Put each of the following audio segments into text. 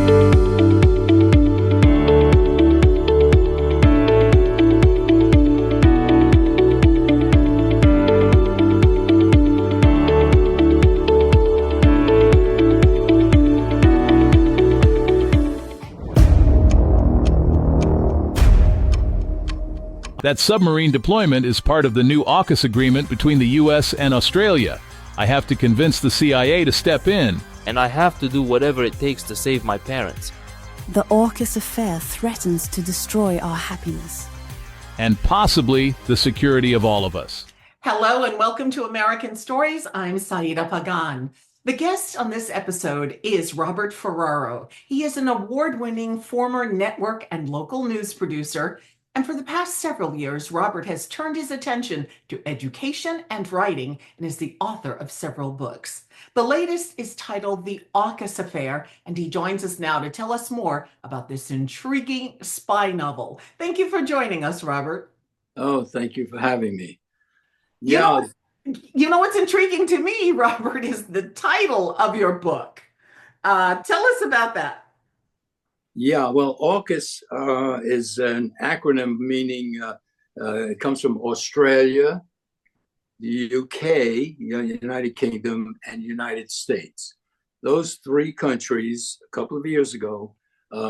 That submarine deployment is part of the new AUKUS agreement between the U.S. and Australia. I have to convince the CIA to step in. And I have to do whatever it takes to save my parents. The AUKUS Affair threatens to destroy our happiness. And possibly the security of all of us. Hello and welcome to American Stories. I'm Saida Pagan. The guest on this episode is Robert Ferraro. He is an award-winning former network and local news producer. And for the past several years, Robert has turned his attention to education and writing and is the author of several books. The latest is titled The AUKUS Affair, and he joins us now to tell us more about this intriguing spy novel. Thank you for joining us, Robert. Oh, thank you for having me. You know what's intriguing to me, Robert, is the title of your book. Tell us about that. Yeah, well, AUKUS is an acronym meaning it comes from Australia, the UK, United Kingdom, and United States. Those three countries, a couple of years ago,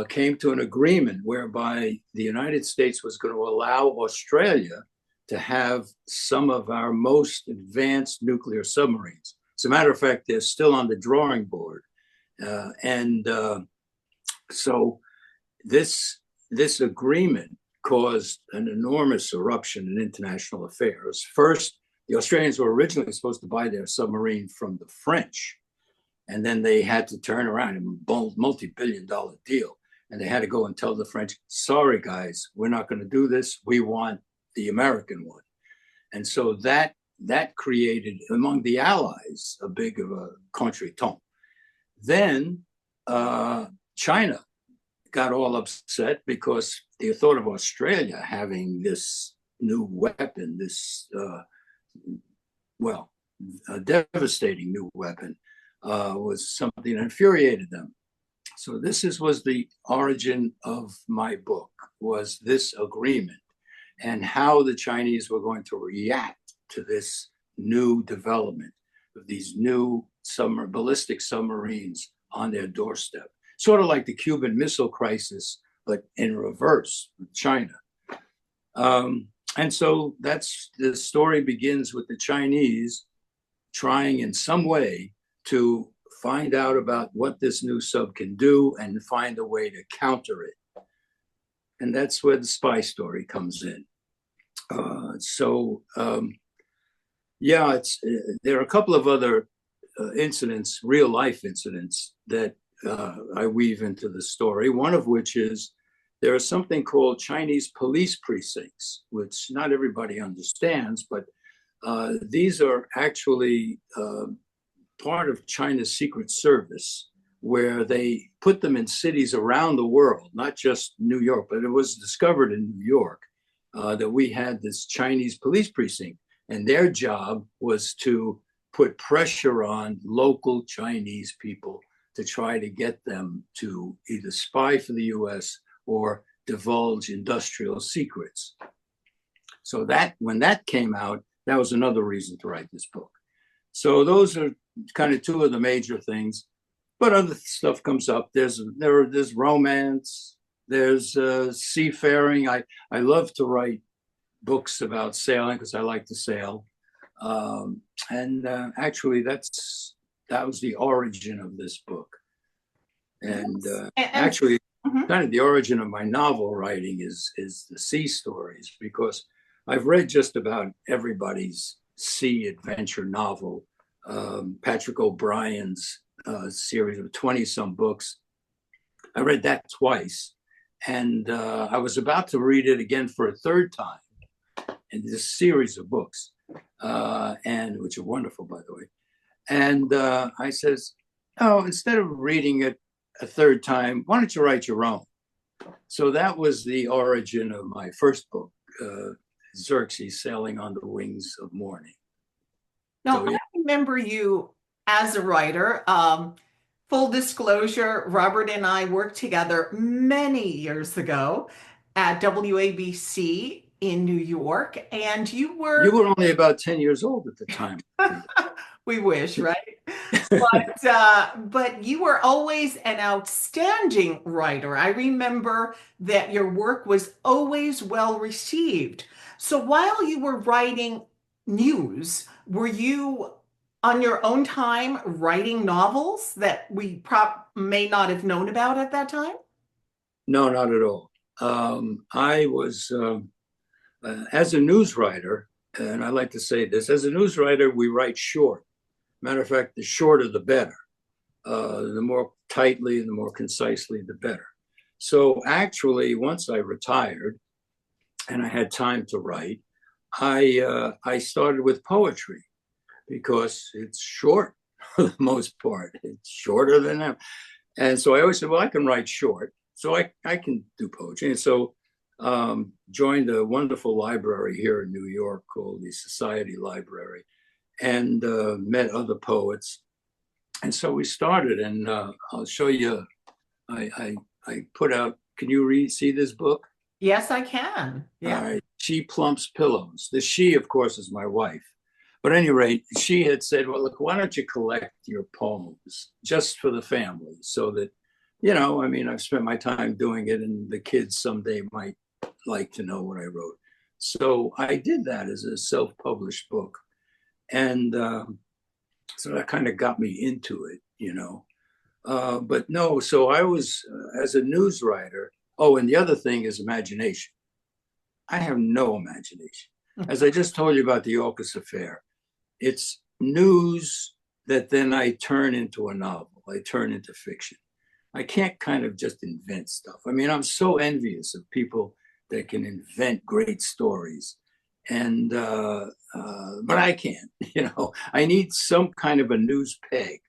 came to an agreement whereby the United States was going to allow Australia to have some of our most advanced nuclear submarines. As a matter of fact, they're still on the drawing board. So this agreement caused an enormous eruption in international affairs. First, the Australians were originally supposed to buy their submarine from the French, and then they had to turn around and multi-billion-dollar deal. And they had to go and tell the French, sorry, guys, we're not going to do this. We want the American one. And so that created among the Allies a big of a contretemps. Then China got all upset because the thought of Australia having this new weapon, a devastating new weapon, was something that infuriated them. So this was the origin of my book, was this agreement and how the Chinese were going to react to this new development of these new ballistic submarines on their doorstep. Sort of like the Cuban Missile Crisis, but in reverse with China. And so the story begins with the Chinese trying in some way to find out about what this new sub can do and find a way to counter it. And that's where the spy story comes in. There are a couple of other incidents, real life incidents that I weave into the story, one of which is there is something called Chinese police precincts, which not everybody understands, but these are actually part of China's Secret Service, where they put them in cities around the world, not just New York, but it was discovered in New York that we had this Chinese police precinct, and their job was to put pressure on local Chinese people to try to get them to either spy for the US or divulge industrial secrets. So that when that came out, that was another reason to write this book. So those are kind of two of the major things, but other stuff comes up. There's romance, there's seafaring. I love to write books about sailing because I like to sail. Actually that was the origin of this book. And actually, kind of the origin of my novel writing is the sea stories, because I've read just about everybody's sea adventure novel. Patrick O'Brien's series of 20-some books. I read that twice, and I was about to read it again for a third time in this series of books, and which are wonderful, by the way. And I says, oh, instead of reading it a third time, why don't you write your own? So that was the origin of my first book, Xerxes, Sailing on the Wings of Morning. Now, I remember you as a writer. Full disclosure, Robert and I worked together many years ago at WABC in New York, and you You were, were only about 10 years old at the time. we wish, right? But you were always an outstanding writer. I remember that your work was always well received. So while you were writing news, were you on your own time writing novels that we may not have known about at that time? No, not at all. I was, as a news writer, and I like to say this, as a news writer, we write short. Matter of fact, the shorter, the better. The more tightly and the more concisely, the better. So actually, once I retired and I had time to write, I started with poetry because it's short for the most part. It's shorter than that. And so I always said, well, I can write short, so I can do poetry. And so joined a wonderful library here in New York called the Society Library, and met other poets. And so we started, and I'll show you, I put out, can you see this book? Yes, I can. Yeah. All right. She Plumps Pillows. The she, of course, is my wife. But at any rate, she had said, well, look, why don't you collect your poems just for the family so that, I mean, I've spent my time doing it and the kids someday might like to know what I wrote. So I did that as a self-published book. And so that kind of got me into it, But no, so I was, as a news writer, oh, and the other thing is imagination. I have no imagination. As I just told you about the AUKUS Affair, it's news that then I turn into a novel. I turn into fiction. I can't kind of just invent stuff. I mean, I'm so envious of people that can invent great stories. And, but I can't, I need some kind of a news peg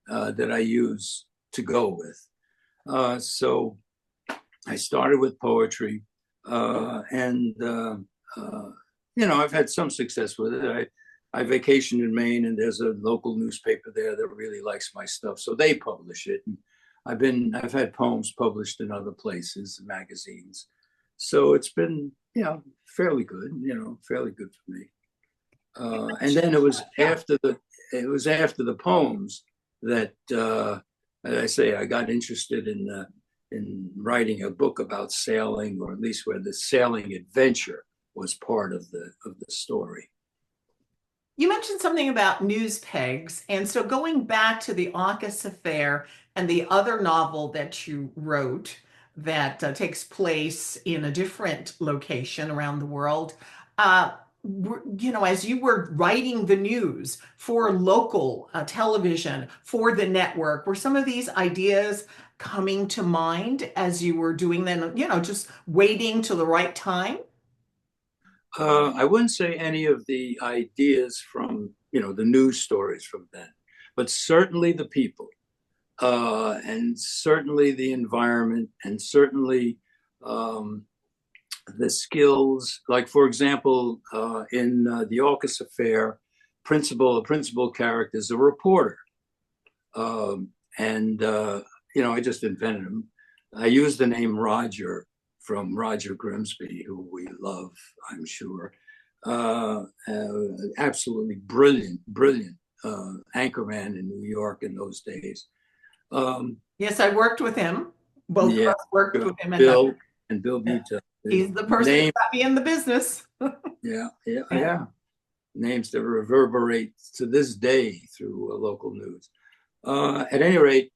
that I use to go with. So I started with poetry, and I've had some success with it. I vacationed in Maine, and there's a local newspaper there that really likes my stuff, so they publish it. And I've had poems published in other places, magazines. So it's been, fairly good, fairly good for me. And then it was after the poems that, as I say, I got interested in writing a book about sailing, or at least where the sailing adventure was part of the story. You mentioned something about news pegs. And so going back to the AUKUS Affair and the other novel that you wrote that takes place in a different location around the world, as you were writing the news for local television, for the network, were some of these ideas coming to mind as you were doing them, just waiting till the right time? I wouldn't say any of the ideas from, the news stories from then, but certainly the people, and certainly the environment, and certainly the skills. Like, for example, in the AUKUS Affair, the principal character is a reporter. I just invented him. I used the name Roger from Roger Grimsby, who we love, I'm sure. Absolutely brilliant anchorman in New York in those days. Yes, I worked with him. Both of us worked with him. Bill Buta. He's the person who got me in the business. Yeah. Names that reverberate to this day through local news. At any rate,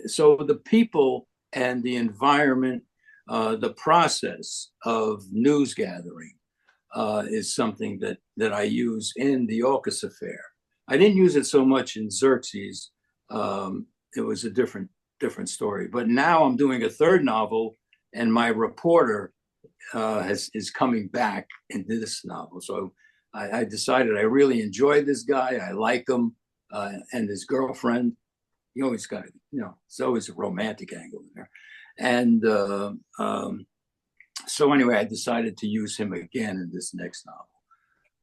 so the people and the environment, the process of news gathering is something that I use in the AUKUS Affair. I didn't use it so much in Xerxes. It was a different story. But now I'm doing a third novel, and my reporter is coming back into this novel. So I decided I really enjoy this guy. I like him, and his girlfriend. You always got, it's always a romantic angle in there. And so anyway, I decided to use him again in this next novel.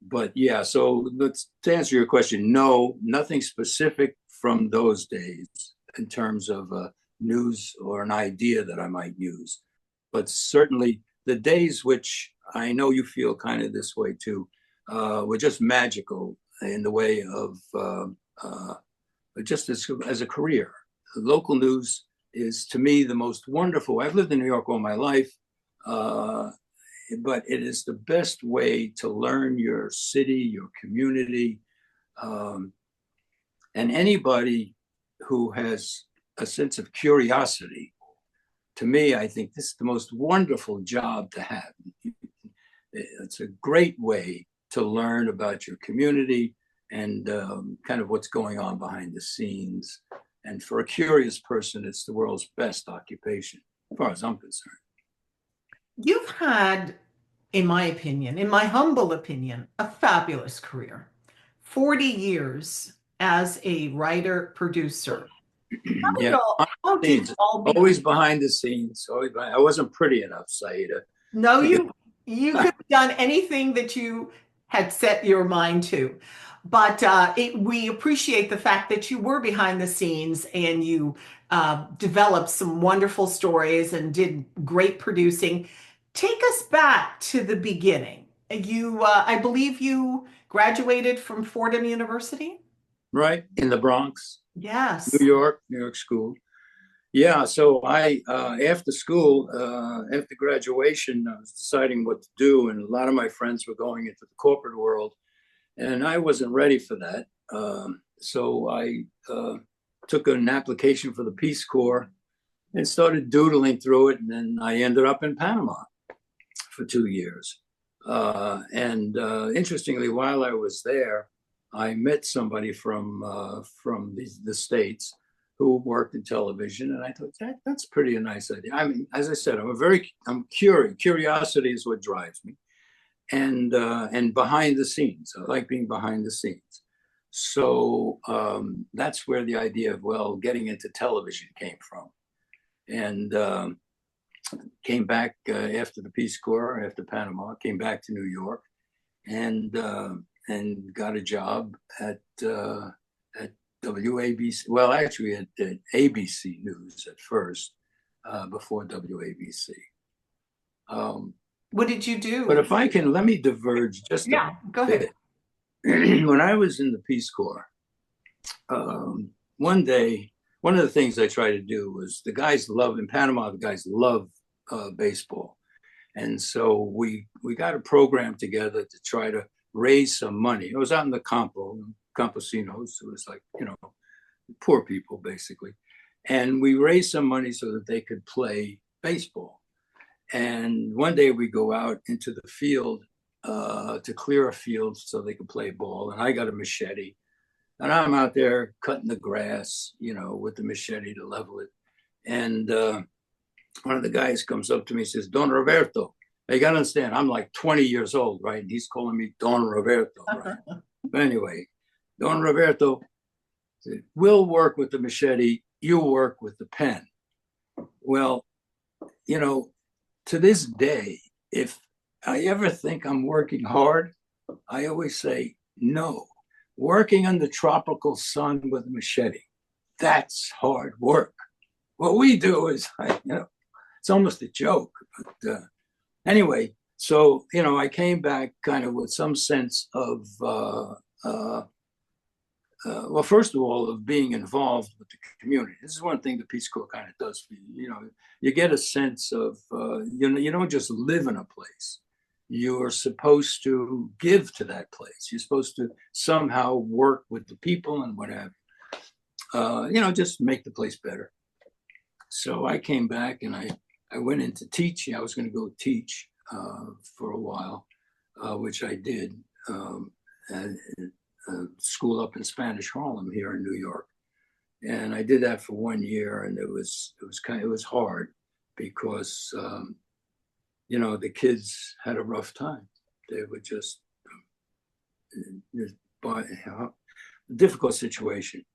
But yeah, so to answer your question, no, nothing specific from those days in terms of news or an idea that I might use. But certainly the days, which I know you feel kind of this way too, were just magical in the way of just as a career. Local news is, to me, the most wonderful. I've lived in New York all my life, but it is the best way to learn your city, your community. And anybody who has a sense of curiosity, to me, I think this is the most wonderful job to have. It's a great way to learn about your community and kind of what's going on behind the scenes. And for a curious person, it's the world's best occupation, as far as I'm concerned. You've had, in my opinion, in my humble opinion, a fabulous career. 40 years as a writer, producer. Yeah, How did it all begin? always behind the scenes. Always behind. I wasn't pretty enough, Saida. No, you could have done anything that you had set your mind to. But we appreciate the fact that you were behind the scenes and you developed some wonderful stories and did great producing. Take us back to the beginning. I believe you graduated from Fordham University? Right, in the Bronx, Yes. New York school. Yeah, so I, after school, after graduation, I was deciding what to do, and a lot of my friends were going into the corporate world, and I wasn't ready for that. So I took an application for the Peace Corps and started doodling through it, and then I ended up in Panama for 2 years. Interestingly, while I was there, I met somebody from the States who worked in television, and I thought that's pretty a nice idea. I mean, as I said, I'm curious. Curiosity is what drives me, and behind the scenes. I like being behind the scenes. So that's where the idea of getting into television came from, and came back after the Peace Corps, after Panama, came back to New York, and got a job at WABC. Well, actually, at ABC News at first, before WABC. What did you do? But if I can, let me diverge just a go ahead. bit. When I was in the Peace Corps, one day, one of the things I tried to do was in Panama, the guys love baseball. And so we got a program together to try to raise some money. It was out in the Campesinos. It was like, poor people, basically. And we raised some money so that they could play baseball. And one day we go out into the field to clear a field so they could play ball. And I got a machete. And I'm out there cutting the grass, with the machete to level it. And one of the guys comes up to me and says, Don Roberto. You got to understand, I'm like 20 years old, right? And he's calling me Don Roberto, right? But anyway, Don Roberto said, we'll work with the machete, you work with the pen. Well, to this day, if I ever think I'm working hard, I always say, no. Working under tropical sun with a machete, that's hard work. What we do is, it's almost a joke. But anyway, so, I came back kind of with some sense of, well, first of all, of being involved with the community. This is one thing the Peace Corps kind of does for you. You get a sense of, you don't just live in a place. You're supposed to give to that place. You're supposed to somehow work with the people and whatever, just make the place better. So I came back and I went into teaching. I was going to go teach for a while, which I did at a school up in Spanish Harlem here in New York. And I did that for 1 year, and it was hard because the kids had a rough time. They were just a difficult situation.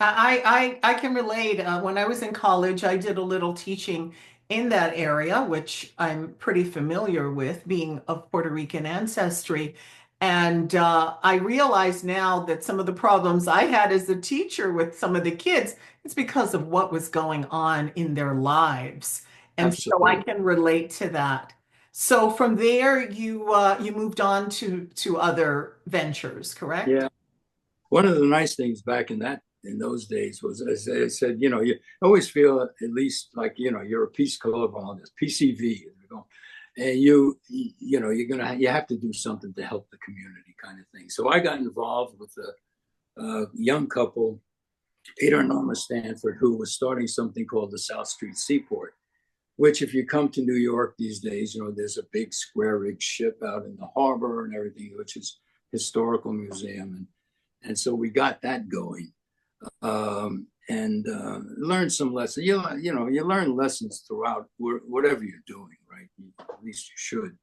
I can relate. When I was in college, I did a little teaching in that area, which I'm pretty familiar with, being of Puerto Rican ancestry. And I realize now that some of the problems I had as a teacher with some of the kids, it's because of what was going on in their lives. And so I Absolutely. can relate to that. So from there, you moved on to other ventures, correct? Yeah. One of the nice things back in those days was, as I said, you always feel at least like, you're a Peace Corps volunteer, PCV, and you have to do something to help the community kind of thing. So I got involved with a young couple, Peter and Norma Stanford, who was starting something called the South Street Seaport, which if you come to New York these days, there's a big square rig ship out in the harbor and everything, which is historical museum. And so we got that going, and learned some lessons. You learn lessons throughout whatever you're doing, right? At least you should.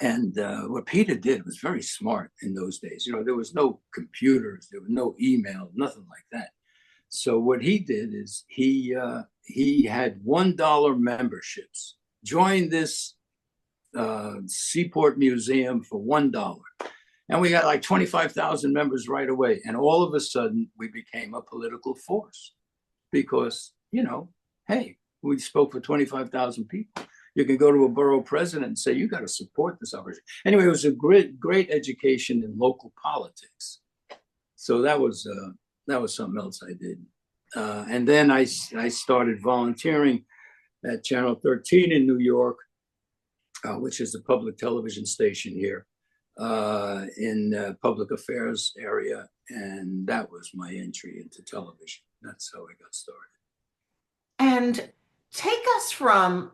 And what Peter did was very smart in those days. There was no computers, there was no email, nothing like that. So what he did is he had $1 memberships. Join this Seaport Museum for $1. And we got like 25,000 members right away. And all of a sudden, we became a political force because, hey, we spoke for 25,000 people. You can go to a borough president and say, you got to support this operation. Anyway, it was a great education in local politics. So that was something else I did. And then I started volunteering at Channel 13 in New York, which is the public television station here, in public affairs area. And that was my entry into television. That's how I got started. And take us from,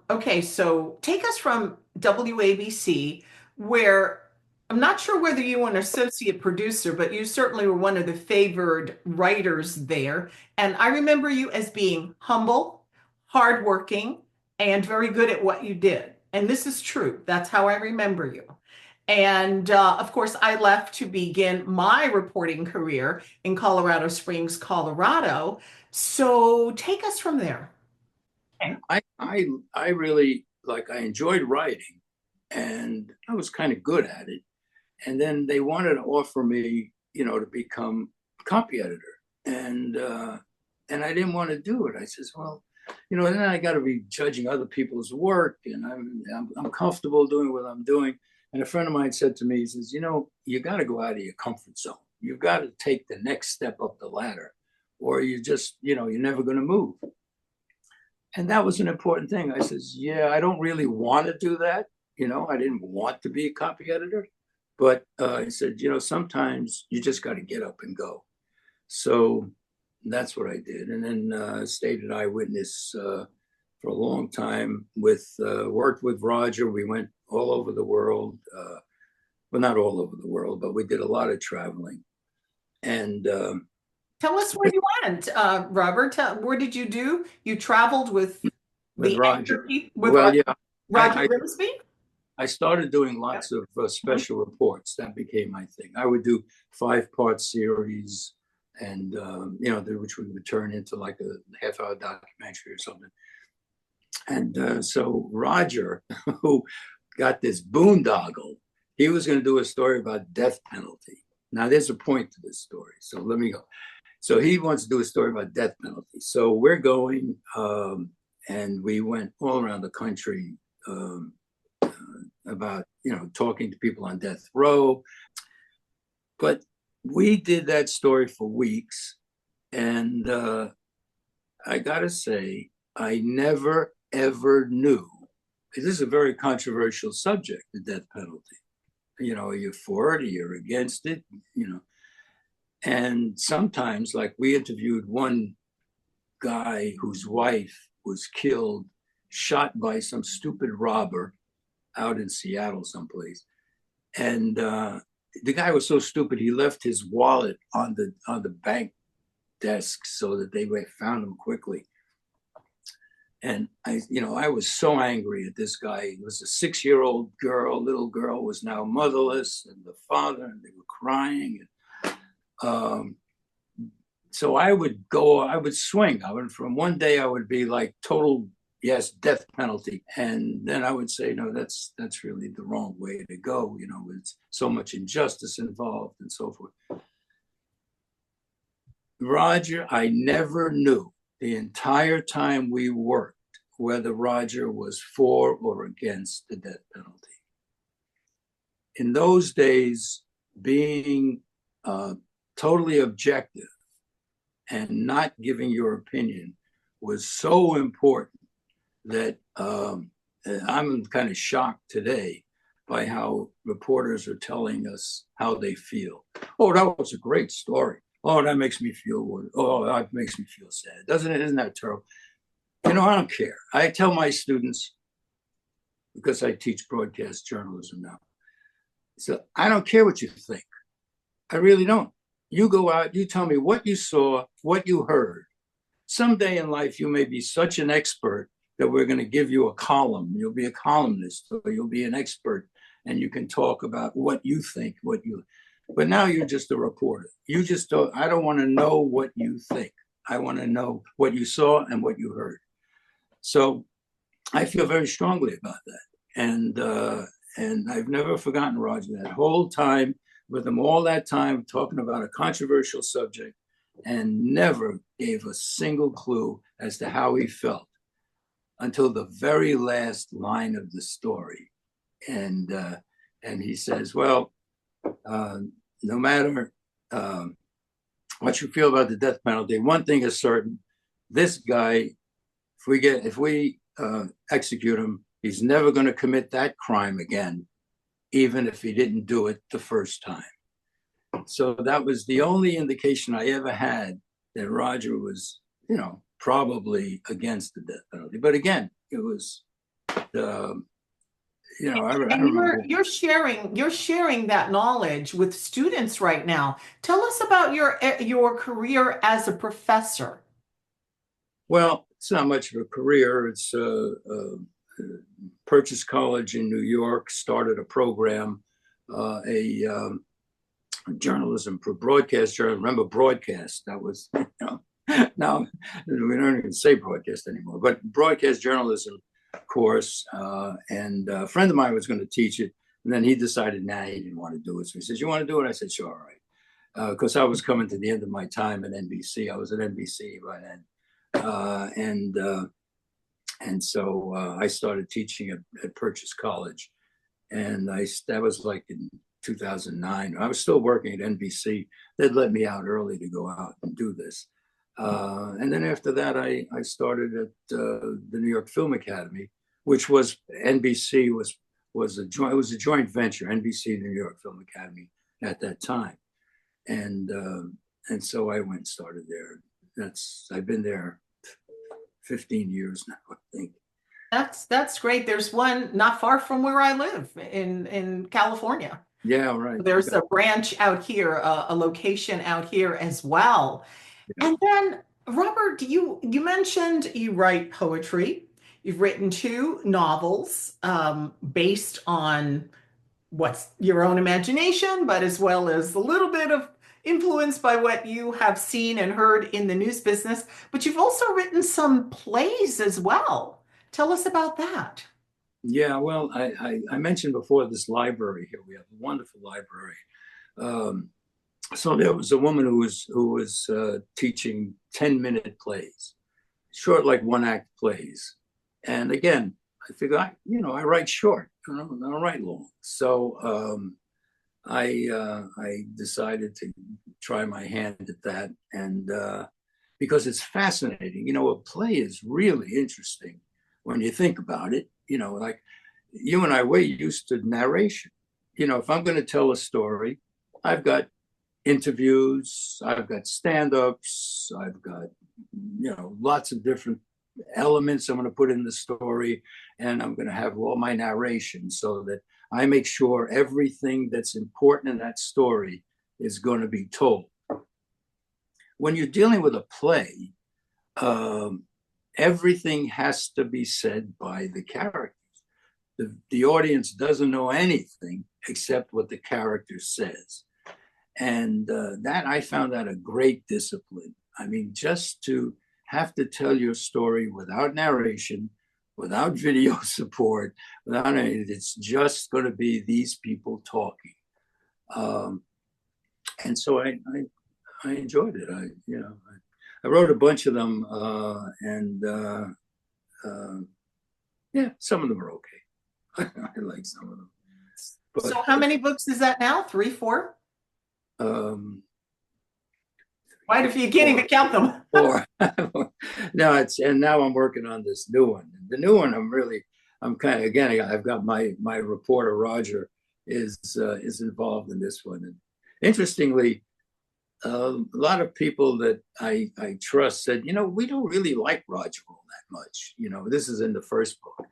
WABC, where I'm not sure whether you were an associate producer, but you certainly were one of the favored writers there. And I remember you as being humble, hardworking, and very good at what you did. And this is true. That's how I remember you. And of course, I left to begin my reporting career in Colorado Springs, Colorado. So take us from there. I really I enjoyed writing, and I was kind of good at it. And then they wanted to offer me, to become copy editor, and I didn't want to do it. I says, well, then I got to be judging other people's work, and I'm comfortable doing what I'm doing. And a friend of mine said to me, he says, you got to go out of your comfort zone. You've got to take the next step up the ladder, or you just, you're never going to move. And that was an important thing. I says, yeah, I don't really want to do that. I didn't want to be a copy editor, but I said, sometimes you just got to get up and go. So that's what I did. And then stayed at Eyewitness for a long time worked with Roger. We went all over the world. Well, not all over the world, but we did a lot of traveling. And tell us where you went, Robert. Where did you do? You traveled with the Roger. Roger Grimsby? I started doing lots of special reports. That became my thing. I would do 5-part series, and which we would turn into like a half-hour documentary or something. And so Roger, who got this boondoggle, he was going to do a story about death penalty. Now, there's a point to this story, so let me go. So he wants to do a story about death penalty. So we're going, and we went all around the country about, talking to people on death row. But we did that story for weeks. And I got to say, I never, ever knew. This is a very controversial subject, the death penalty. You're for it or you're against it, And sometimes, like we interviewed one guy whose wife was killed, shot by some stupid robber out in Seattle someplace. And the guy was so stupid, he left his wallet on the bank desk so that they found him quickly. And I was so angry at this guy. It was a 6-year-old little girl was now motherless, and the father, and they were crying. So I would swing. From one day I would be like total yes, death penalty. And then I would say, no, that's really the wrong way to go. It's so much injustice involved and so forth. Roger, I never knew the entire time we worked whether Roger was for or against the death penalty. In those days, being totally objective and not giving your opinion was so important that I'm kind of shocked today by how reporters are telling us how they feel. Oh, that was a great story. Oh, that makes me feel good. Oh, that makes me feel sad. Doesn't it? Isn't that terrible? I don't care. I tell my students, because I teach broadcast journalism now, so I don't care what you think. I really don't. You go out, you tell me what you saw, what you heard. Someday in life, you may be such an expert that we're going to give you a column. You'll be a columnist, or you'll be an expert, and you can talk about what you think, but now you're just a reporter. You just don't, I don't want to know what you think. I want to know what you saw and what you heard. So I feel very strongly about that. And I've never forgotten Roger that whole time with him, all that time talking about a controversial subject, and never gave a single clue as to how he felt until the very last line of the story. And he says, well, no matter what you feel about the death penalty, one thing is certain: this guy, if we execute him, he's never going to commit that crime again, even if he didn't do it the first time. So that was the only indication I ever had that Roger was, probably against the death penalty. But again, it was, You're sharing that knowledge with students right now. Tell us about your career as a professor. Well, it's not much of a career. It's Purchase College in New York started a program, journalism for broadcast journalism. Remember broadcast? That was, now we don't even say broadcast anymore, but broadcast journalism course. And a friend of mine was going to teach it. And then he decided, he didn't want to do it. So he says, you want to do it? I said, sure, all right. Because I was coming to the end of my time at NBC. I was at NBC by then. And so I started teaching at Purchase College. And that was like in 2009. I was still working at NBC. They'd let me out early to go out and do this. And then after that, I started at the New York Film Academy, which was NBC was a joint venture, NBC and New York Film Academy at that time. And so I went and started there. I've been there 15 years now, I think. That's great. There's one not far from where I live in California. Yeah, right. There's a branch out here, a location out here as well. Yeah. And then, Robert, you mentioned you write poetry. You've written 2 novels based on what's your own imagination, but as well as a little bit of influenced by what you have seen and heard in the news business. But you've also written some plays as well. Tell us about that. Yeah, well, I mentioned before this library here. We have a wonderful library. So there was a woman who was teaching 10-minute plays, short, like 1-act plays. And again, I figured, I write short. I don't write long. So I decided to try my hand at that, and because it's fascinating. A play is really interesting when you think about it. Like you and I, we're used to narration. If I'm going to tell a story, I've got interviews, I've got stand-ups, I've got, lots of different elements I'm going to put in the story, and I'm going to have all my narration so that I make sure everything that's important in that story is going to be told. When you're dealing with a play, everything has to be said by the characters. The audience doesn't know anything except what the character says. And that I found that a great discipline. I mean, just to have to tell your story without narration, without video support, without any. It's just going to be these people talking, and so I enjoyed it. I wrote a bunch of them, and yeah, some of them are okay. I like some of them. But, so how many books is that now? 3, 4? Quite a few. You can't even count them. 4. No, and now I'm working on this new one. The new one, I'm kind of, again, I've got my reporter Roger is involved in this one. And interestingly, a lot of people that I trust said, we don't really like Roger all that much. This is in the first book,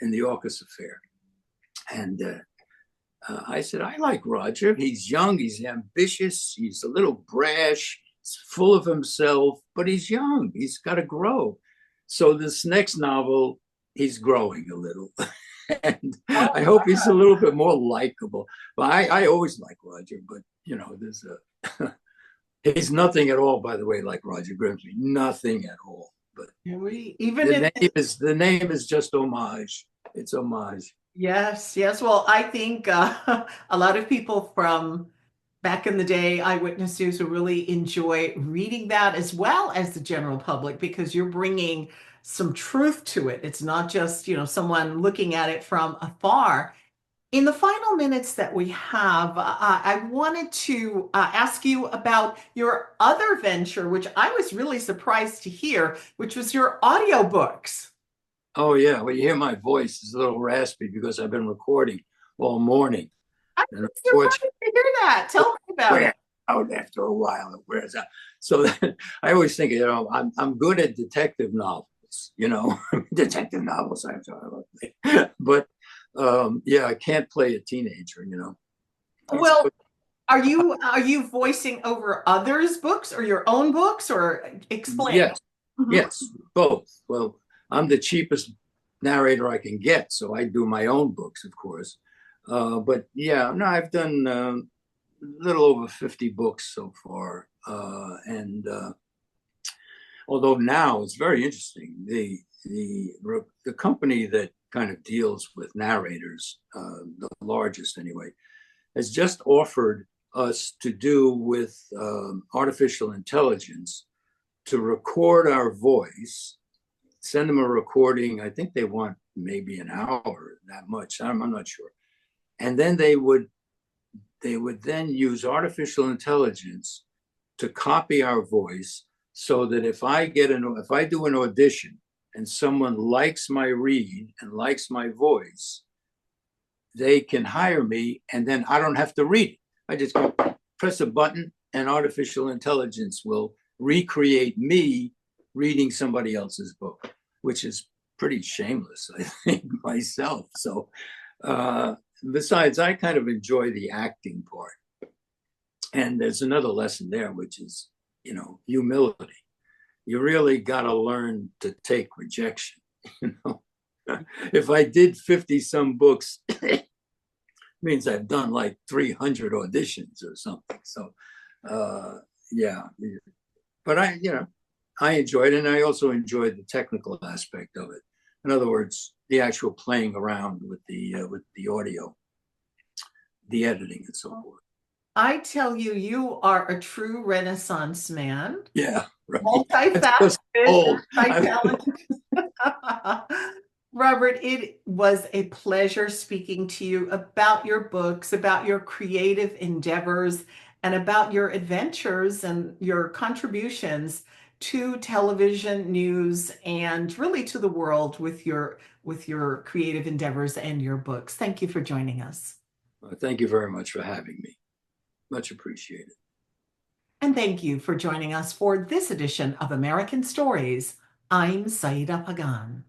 in the AUKUS Affair. And I said, I like Roger. He's young, he's ambitious, he's a little brash, he's full of himself, but he's young, he's got to grow. So this next novel, he's growing a little. And I hope he's a little bit more likable. But I always like Roger, but there's he's nothing at all, by the way, like Roger Grimsby. Nothing at all. But the name is just homage. It's homage. Yes. Well, I think a lot of people from back in the day, Eyewitness News, will really enjoy reading that, as well as the general public, because you're bringing some truth to it. It's not just, someone looking at it from afar. In the final minutes that we have, I wanted to ask you about your other venture, which I was really surprised to hear, which was your audiobooks. Oh, yeah. Well, you hear my voice is a little raspy because I've been recording all morning. I'm surprised to hear that. Tell me about it. Out after a while, it wears out. So I always think, I'm good at detective novels, detective novels. I'm sorry, but yeah, I can't play a teenager, Well, are you voicing over others' books or your own books, or explain? Yes, yes, both. Well, I'm the cheapest narrator I can get, so I do my own books, of course. But yeah, no, I've done a little over 50 books so far. And although now it's very interesting, the company that kind of deals with narrators, the largest anyway, has just offered us to do with artificial intelligence to record our voice, send them a recording. I think they want maybe an hour, that much. I'm not sure. And then they would then use artificial intelligence to copy our voice, so that if I do an audition and someone likes my read and likes my voice, they can hire me, and then I don't have to read it. I just press a button and artificial intelligence will recreate me reading somebody else's book, which is pretty shameless, I think, myself. So besides, I kind of enjoy the acting part. And there's another lesson there, which is, humility. You really got to learn to take rejection. If I did 50 some books, it means I've done like 300 auditions or something. So yeah, but I enjoyed it, and I also enjoyed the technical aspect of it. In other words, the actual playing around with the audio, the editing, and so forth. I tell you, you are a true Renaissance man. Yeah, right. Multifaceted, multi-talented. Robert, it was a pleasure speaking to you about your books, about your creative endeavors, and about your adventures and your contributions to television, news, and really to the world with your creative endeavors and your books. Thank you for joining us. Thank you very much for having me. Much appreciated. And thank you for joining us for this edition of American Stories. I'm Saida Pagan.